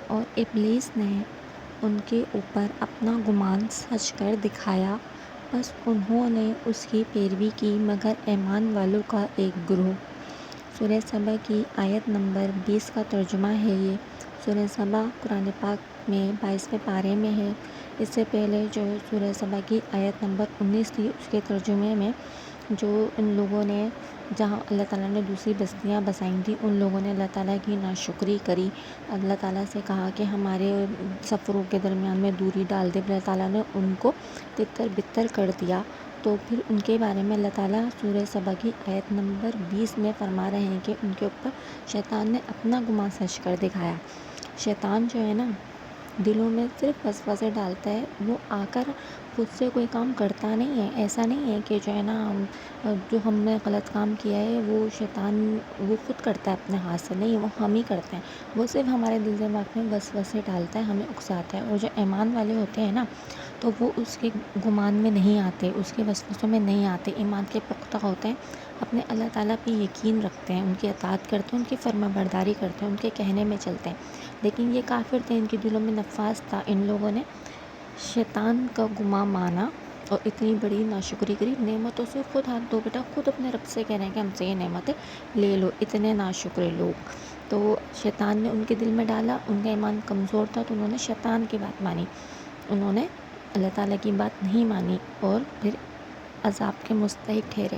اور ابلیس نے ان کے اوپر اپنا گمان سچ کر دکھایا، بس انہوں نے اس کی پیروی کی، مگر ایمان والوں کا ایک گروہ۔ سورہ سبا کی آیت نمبر 20 کا ترجمہ ہے یہ۔ سورہ سبا قرآن پاک میں 22ویں پارے میں ہے۔ اس سے پہلے جو سورہ سبا کی آیت نمبر 19 تھی، اس کے ترجمے میں جو ان لوگوں نے جہاں اللہ تعالیٰ نے دوسری بستیاں بسائیں تھیں، ان لوگوں نے اللہ تعالیٰ کی ناشکری کری، اللہ تعالیٰ سے کہا کہ ہمارے سفروں کے درمیان میں دوری ڈال دے، اللہ تعالیٰ نے ان کو تتر بتر کر دیا۔ تو پھر ان کے بارے میں اللہ تعالیٰ سورہ سبا کی آیت نمبر 20 میں فرما رہے ہیں کہ ان کے اوپر شیطان نے اپنا گمان سچ کر دکھایا۔ شیطان جو ہے نا، دلوں میں صرف وسوسے ڈالتا ہے، وہ آ کر خود سے کوئی کام کرتا نہیں ہے۔ ایسا نہیں ہے کہ جو ہے نا جو ہم نے غلط کام کیا ہے وہ شیطان وہ خود کرتا ہے اپنے ہاتھ سے، نہیں، وہ ہم ہی کرتے ہیں۔ وہ صرف ہمارے دل دماغ میں وسوسے ڈالتا ہے، ہمیں اکساتا ہے۔ اور جو ایمان والے ہوتے ہیں نا، تو وہ اس کے گمان میں نہیں آتے، اس کے وسوسوں میں نہیں آتے، ایمان کے پختہ ہوتے ہیں، اپنے اللہ تعالیٰ پہ یقین رکھتے ہیں، ان کی اطاعت کرتے ہیں، ان کی فرما برداری کرتے ہیں، ان کے کہنے میں چلتے ہیں۔ لیکن یہ کافر تھے، ان کے دلوں میں نفاذ تھا، ان لوگوں نے شیطان کا گمان مانا اور اتنی بڑی ناشکری کری، نعمتوں سے خود ہاتھ دھو بیٹا، خود اپنے رب سے کہہ رہے ہیں کہ ہم سے یہ نعمتیں لے لو، اتنے ناشکر لوگ۔ تو شیطان نے ان کے دل میں ڈالا، ان کا ایمان کمزور تھا، تو انہوں نے شیطان کی بات مانی، انہوں نے اللہ تعالیٰ کی بات نہیں مانی اور پھر عذاب کے مستحق ٹھہرے۔